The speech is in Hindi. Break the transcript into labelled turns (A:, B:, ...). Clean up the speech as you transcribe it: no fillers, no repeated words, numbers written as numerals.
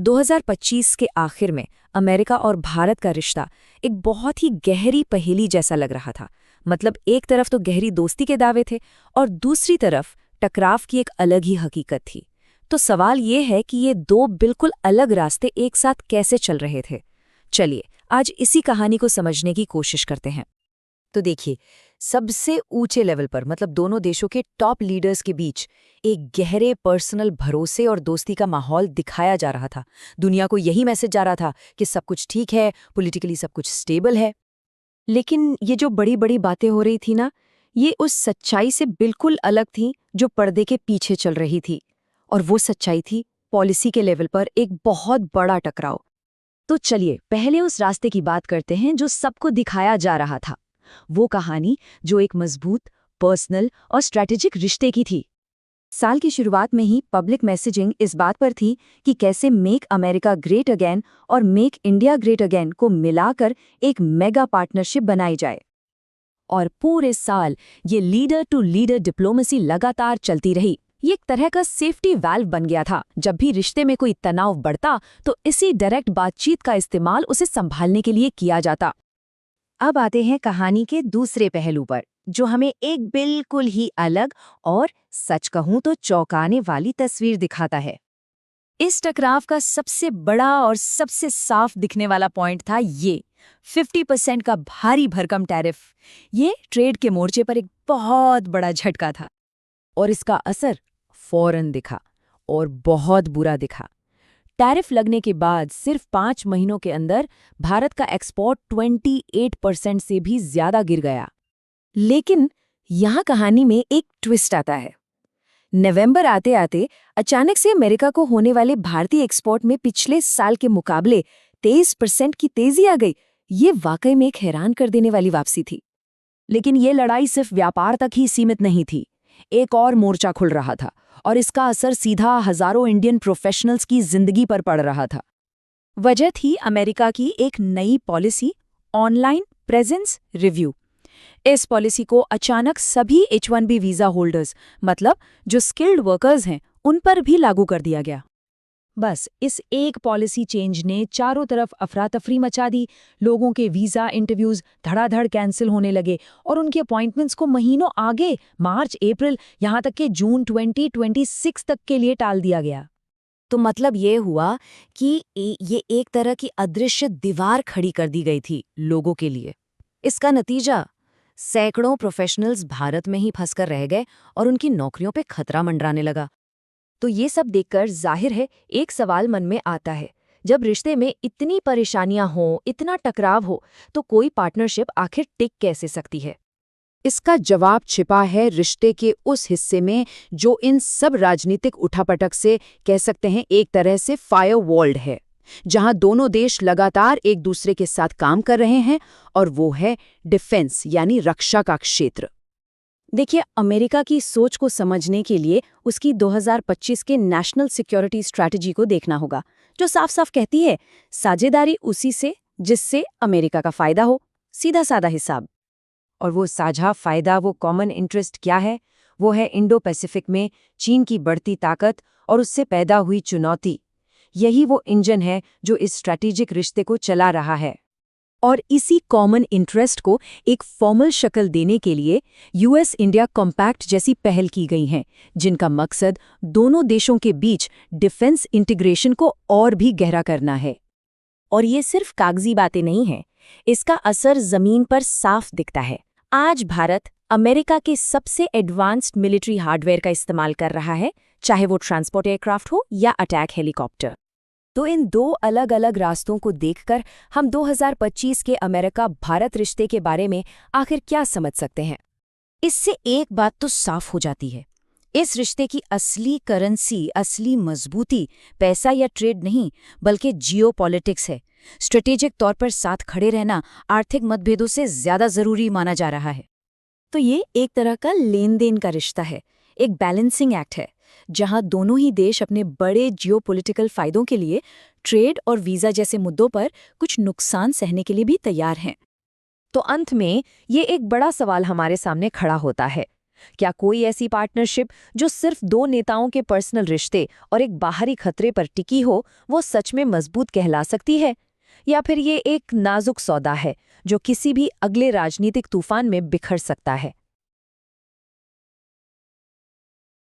A: 2025 के आखिर में अमेरिका और भारत का रिश्ता एक बहुत ही गहरी पहेली जैसा लग रहा था। मतलब एक तरफ तो गहरी दोस्ती के दावे थे और दूसरी तरफ टकराव की एक अलग ही हकीकत थी। तो सवाल ये है कि ये दो बिल्कुल अलग रास्ते एक साथ कैसे चल रहे थे। चलिए आज इसी कहानी को समझने की कोशिश करते हैं।
B: तो देखिए, सबसे ऊंचे लेवल पर मतलब दोनों देशों के टॉप लीडर्स के बीच एक गहरे पर्सनल भरोसे और दोस्ती का माहौल दिखाया जा रहा था। दुनिया को यही मैसेज जा रहा था कि सब कुछ ठीक है, पॉलिटिकली सब कुछ स्टेबल है। लेकिन ये जो बड़ी बड़ी बातें हो रही थी ना, ये उस सच्चाई से बिल्कुल अलग थी जो पर्दे के पीछे चल रही थी। और वो सच्चाई थी पॉलिसी के लेवल पर एक बहुत बड़ा टकराव। तो चलिए पहले उस रास्ते की बात करते हैं जो सबको दिखाया जा रहा था। वो कहानी जो एक मजबूत, पर्सनल और स्ट्रैटेजिक रिश्ते की थी। साल की शुरुआत में ही पब्लिक मैसेजिंग इस बात पर थी कि कैसे मेक अमेरिका ग्रेट अगेन और मेक इंडिया ग्रेट अगेन को मिलाकर एक मेगा पार्टनरशिप बनाई जाए। और पूरे साल ये लीडर टू लीडर डिप्लोमेसी लगातार चलती रही। ये एक तरह का सेफ्टी वाल्व बन गया था। जब भी रिश्ते में कोई तनाव बढ़ता तो इसी डायरेक्ट बातचीत का इस्तेमाल उसे संभालने के लिए किया जाता। अब आते हैं कहानी के दूसरे पहलू पर, जो हमें एक बिल्कुल ही अलग और सच कहूं तो चौंकाने वाली तस्वीर दिखाता है। इस टकराव का सबसे बड़ा और सबसे साफ दिखने वाला पॉइंट था ये 50% का भारी भरकम टैरिफ। ये ट्रेड के मोर्चे पर एक बहुत बड़ा झटका था और इसका असर फौरन दिखा और बहुत बुरा दिखा। टैरिफ लगने के बाद सिर्फ 5 महीनों के अंदर भारत का एक्सपोर्ट 28% से भी ज्यादा गिर गया। लेकिन यहाँ कहानी में एक ट्विस्ट आता है। नवंबर आते आते अचानक से अमेरिका को होने वाले भारतीय एक्सपोर्ट में पिछले साल के मुकाबले 23% की तेजी आ गई। ये वाकई में एक हैरान कर देने वाली वापसी थी। लेकिन ये लड़ाई सिर्फ व्यापार तक ही सीमित नहीं थी। एक और मोर्चा खुल रहा था और इसका असर सीधा हजारों इंडियन प्रोफेशनल्स की जिंदगी पर पड़ रहा था। वजह थी अमेरिका की एक नई पॉलिसी, ऑनलाइन प्रेजेंस रिव्यू। इस पॉलिसी को अचानक सभी H-1B वीजा होल्डर्स, मतलब जो स्किल्ड वर्कर्स हैं, उन पर भी लागू कर दिया गया। बस इस एक पॉलिसी चेंज ने चारों तरफ अफरा तफरी मचा दी। लोगों के वीजा इंटरव्यूज धड़ाधड़ कैंसिल होने लगे और उनके अपॉइंटमेंट्स को महीनों आगे मार्च, अप्रैल, यहाँ तक कि जून 2026 तक के लिए टाल दिया गया। तो मतलब ये हुआ कि ये एक तरह की अदृश्य दीवार खड़ी कर दी गई थी लोगों के लिए। इसका नतीजा, सैकड़ों प्रोफेशनल्स भारत में ही फंसकर रह गए और उनकी नौकरियों पे खतरा मंडराने लगा। तो ये सब देखकर जाहिर है एक सवाल मन में आता है, जब रिश्ते में इतनी परेशानियां हों, इतना टकराव हो, तो कोई पार्टनरशिप आखिर टिक कैसे सकती है? इसका जवाब छिपा है रिश्ते के उस हिस्से में जो इन सब राजनीतिक उठापटक से कह सकते हैं एक तरह से फायरवॉल्ड है, जहां दोनों देश लगातार एक दूसरे के साथ काम कर रहे हैं, और वो है डिफेंस यानी रक्षा का क्षेत्र। देखिए, अमेरिका की सोच को समझने के लिए उसकी 2025 के नेशनल सिक्योरिटी स्ट्रैटेजी को देखना होगा, जो साफ साफ कहती है साझेदारी उसी से जिससे अमेरिका का फायदा हो। सीधा साधा हिसाब। और वो साझा फायदा, वो कॉमन इंटरेस्ट क्या है? वो है इंडो पैसिफिक में चीन की बढ़ती ताकत और उससे पैदा हुई चुनौती। यही वो इंजन है जो इस स्ट्रैटेजिक रिश्ते को चला रहा है। और इसी कॉमन इंटरेस्ट को एक फॉर्मल शक्ल देने के लिए यूएस इंडिया कॉम्पैक्ट जैसी पहल की गई हैं, जिनका मकसद दोनों देशों के बीच डिफेंस इंटीग्रेशन को और भी गहरा करना है। और ये सिर्फ कागजी बातें नहीं हैं, इसका असर जमीन पर साफ दिखता है। आज भारत अमेरिका के सबसे एडवांस्ड मिलिट्री हार्डवेयर का इस्तेमाल कर रहा है, चाहे वो ट्रांसपोर्ट एयरक्राफ्ट हो या अटैक हेलीकॉप्टर। तो इन दो अलग अलग रास्तों को देखकर हम 2025 के अमेरिका भारत रिश्ते के बारे में आखिर क्या समझ सकते हैं? इससे एक बात तो साफ हो जाती है, इस रिश्ते की असली करेंसी, असली मजबूती पैसा या ट्रेड नहीं, बल्कि जियोपॉलिटिक्स है। स्ट्रेटेजिक तौर पर साथ खड़े रहना आर्थिक मतभेदों से ज्यादा जरूरी माना जा रहा है। तो ये एक तरह का लेन देन का रिश्ता है, एक बैलेंसिंग एक्ट है, जहां दोनों ही देश अपने बड़े जियोपॉलिटिकल फायदों के लिए ट्रेड और वीजा जैसे मुद्दों पर कुछ नुकसान सहने के लिए भी तैयार हैं। तो अंत में ये एक बड़ा सवाल हमारे सामने खड़ा होता है,
A: क्या कोई ऐसी पार्टनरशिप जो सिर्फ दो नेताओं के पर्सनल रिश्ते और एक बाहरी खतरे पर टिकी हो, वो सच में मजबूत कहला सकती है? या फिर ये एक नाजुक सौदा है जो किसी भी अगले राजनीतिक तूफान में बिखर सकता है?